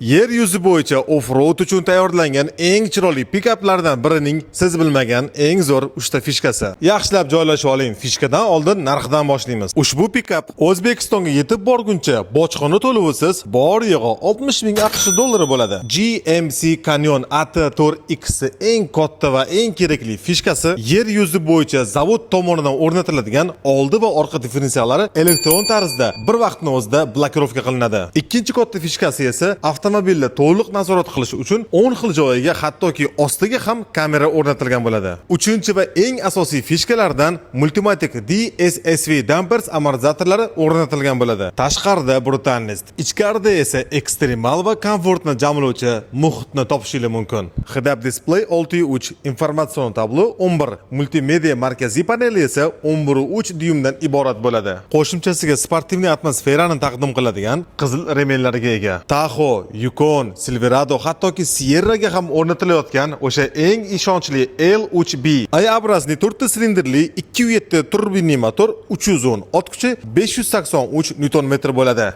Yer yuzi bo'yicha off-road uchun tayyorlangan eng chiroyli pikaplardan birining siz bilmagan eng zo'r 3 ta fishkasi. Yaxshilab joylashib oling. Fishkadan oldin narxdan boshlaymiz. Ushbu pikap O'zbekistonga yetib borguncha bojxona to'lovisiz bor yo'g'i 60 ming AQSh dollari bo'ladi. GMC Canyon AT4X eng katta va eng kerakli fishkasi yer yuzi bo'yicha zavod tomonidan o'rnatiladigan oldi va orqa differensiallari elektron tarzda bir vaqtning o'zida blokirovka qilinadi. Ikkinchi katta fishkasi esa avtomobilni to'liq nazorat qilish uchun 10 xil joyiga hattoki ostiga ham kamera o'rnatilgan bo'ladi. Uchinchi va eng asosiy fishkalardan Multimatic DSSV dampers amortizatorlari o'rnatilgan bo'ladi. Tashqarida brutalist, ichkarida esa ekstremal va komfortni jamlovchi muhitni topishingiz mumkin. HDAP display 6.3, informatsion tablo 11, multimedia markaziy paneli esa 11.3 dyumdan iborat bo'ladi. Qo'shimchasiga sportivniy atmosferani taqdim qiladigan qizil remenlarga ega. Tahoe, Yukon, Silverado, hattoki Sierraga ham o'rnatilayotgan o'sha eng ishonchli L3B I-obrazli 4 silindrli 2.7 turbinli motor 310 ot kuchi 583 Nm bo'ladi.